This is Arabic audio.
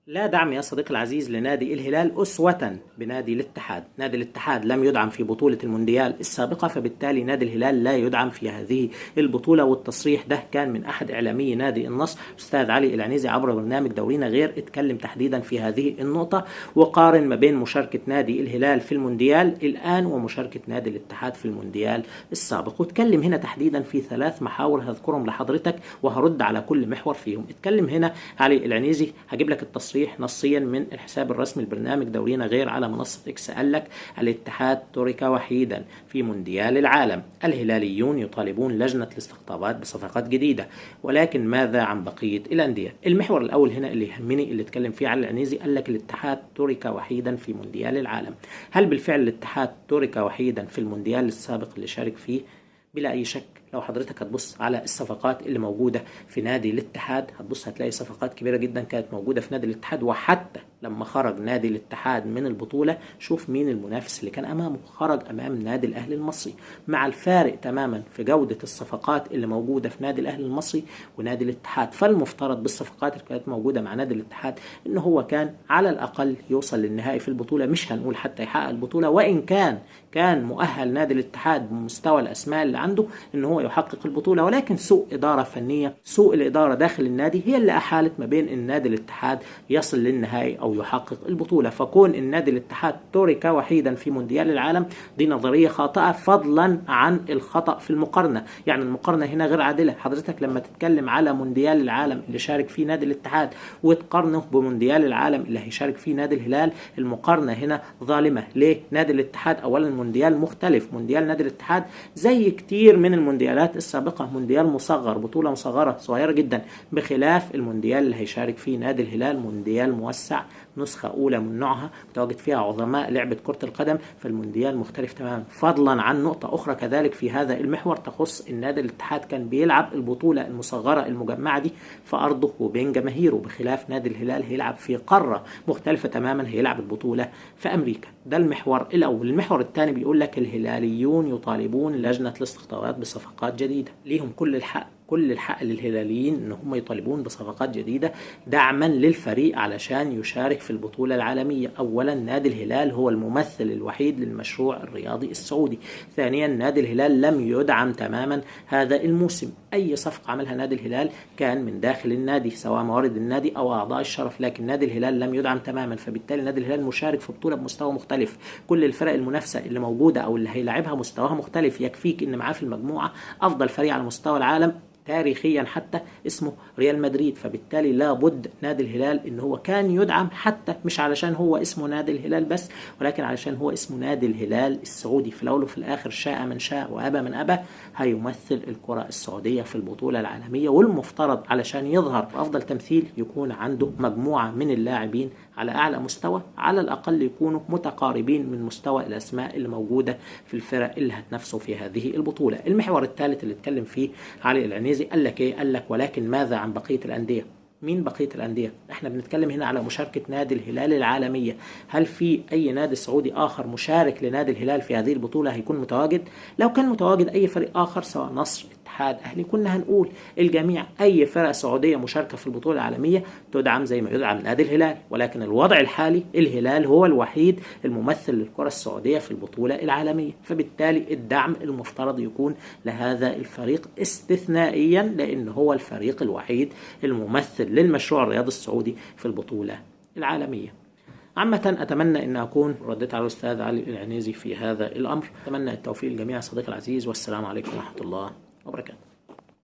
لا دعم يا صديقي العزيز لنادي الهلال أسوة بنادي الاتحاد. نادي الاتحاد لم يدعم في بطولة المونديال السابقة، فبالتالي نادي الهلال لا يدعم في هذه البطولة. والتصريح ده كان من أحد إعلامي نادي النصر أستاذ علي العنيزي عبر برنامج دورينا غير، اتكلم تحديدا في هذه النقطة وقارن ما بين مشاركة نادي الهلال في المونديال الآن ومشاركة نادي الاتحاد في المونديال السابق. واتكلم هنا تحديدا في 3 محاور هذكرهم لحضرتك وهرد على كل محور فيهم. اتكلم هنا علي العنيزي، هجيب لك التصريح نصيا من الحساب الرسمي لبرنامج دورينا غير على منصة اكس، قال لك: الاتحاد ترك وحيدا في مونديال العالم، الهلاليون يطالبون لجنة الاستقطابات بصفقات جديدة، ولكن ماذا عن بقية الأندية؟ المحور الأول هنا اللي يهمني اللي اتكلم فيه علي العنيزي، قال لك الاتحاد ترك وحيدا في مونديال العالم. هل بالفعل الاتحاد ترك وحيدا في المونديال السابق اللي شارك فيه؟ بلا أي شك. لو حضرتك هتبص على الصفقات اللي موجودة في نادي الاتحاد هتبص هتلاقي صفقات كبيرة جدا كانت موجودة في نادي الاتحاد، وحتى لما خرج نادي الاتحاد من البطولة شوف مين المنافس اللي كان أمامه، خرج أمام نادي الأهلي المصري. مع الفارق تماما في جودة الصفقات اللي موجودة في نادي الأهلي المصري ونادي الاتحاد، فالمفترض بالصفقات اللي كانت موجودة مع نادي الاتحاد إن هو كان على الأقل يوصل للنهائي في البطولة، مش هنقول حتى يحقق البطولة، وإن كان مؤهل نادي الاتحاد بمستوى الأسماء اللي عنده إن هو يحقق البطولة، ولكن سوء إدارة فنية، سوء الإدارة داخل النادي هي اللي أحالت ما بين النادي الاتحاد يصل للنهائي أو يحقق البطولة. فكون النادي الاتحاد ترك وحيدا في مونديال العالم دي نظرية خاطئة، فضلا عن الخطأ في المقارنة. يعني المقارنة هنا غير عادلة. حضرتك لما تتكلم على مونديال العالم اللي شارك فيه نادي الاتحاد وتقارنه بمونديال العالم اللي هيشارك فيه نادي الهلال، المقارنة هنا ظالمة. ليه؟ نادي الاتحاد أولا مونديال مختلف، مونديال نادي الاتحاد زي كتير من المونديالات السابقة مونديال مصغر، بطولة مصغرة صغيرة جدا، بخلاف المونديال اللي هيشارك فيه نادي الهلال مونديال موسع، نسخة أولى من نوعها متواجد فيها عظماء لعبة كرة القدم، فالمونديال مختلف تماما. فضلا عن نقطة أخرى كذلك في هذا المحور تخص النادي الاتحاد كان بيلعب البطولة المصغرة المجمعة دي في أرضه وبين جماهيره، بخلاف نادي الهلال هيلعب في قارة مختلفة تماما، هيلعب البطولة في أمريكا. ده المحور الأول. المحور الثاني بيقول لك الهلاليون يطالبون لجنة الاستقطابات بصفقات جديدة. ليهم كل الحق للهلاليين ان هم يطالبون بصفقات جديدة دعما للفريق علشان يشارك في البطولة العالمية. اولا نادي الهلال هو الممثل الوحيد للمشروع الرياضي السعودي. ثانيا نادي الهلال لم يدعم تماما هذا الموسم. اي صفقة عملها نادي الهلال كان من داخل النادي سواء موارد النادي او اعضاء الشرف، لكن نادي الهلال لم يدعم تماما، فبالتالي نادي الهلال مشارك في بطولة بمستوى مختلف. كل الفرق المنافسة اللي موجودة او اللي هيلعبها مستواها مختلف. يكفيك ان معاه في المجموعة افضل فريق على مستوى العالم تاريخيا حتى اسمه ريال مدريد، فبالتالي لابد نادي الهلال ان هو كان يدعم، حتى مش علشان هو اسمه نادي الهلال بس، ولكن علشان هو اسمه نادي الهلال السعودي. في الاول وفي الاخر شاء من شاء وابى من ابى هيمثل الكرة السعودية في البطولة العالمية، والمفترض علشان يظهر افضل تمثيل يكون عنده مجموعة من اللاعبين على اعلى مستوى، على الاقل يكونوا متقاربين من مستوى الاسماء اللي موجودة في الفرق اللي هتنافسوا في هذه البطولة. المحور الثالث اللي اتكلم فيه علي العنيزي قال لك ايه؟ قال لك ولكن ماذا عن بقية الأندية؟ مين بقية الأندية؟ احنا بنتكلم هنا على مشاركة نادي الهلال العالمية. هل في أي نادي سعودي آخر مشارك لنادي الهلال في هذه البطولة هيكون متواجد؟ لو كان متواجد أي فريق آخر سواء نصر، اتحاد، أهلي، كنا هنقول الجميع أي فرق سعودية مشاركة في البطولة العالمية تدعم زي ما يدعم نادي الهلال، ولكن الوضع الحالي الهلال هو الوحيد الممثل للكرة السعودية في البطولة العالمية، فبالتالي الدعم المفترض يكون لهذا الفريق استثنائيا، لأن هو الفريق الوحيد الممثل للمشروع الرياضي السعودي في البطولة العالمية. عامة أتمنى أن أكون رديت على الأستاذ علي العنيزي في هذا الأمر. أتمنى التوفيق للجميع صديقي العزيز، والسلام عليكم ورحمة الله وبركاته.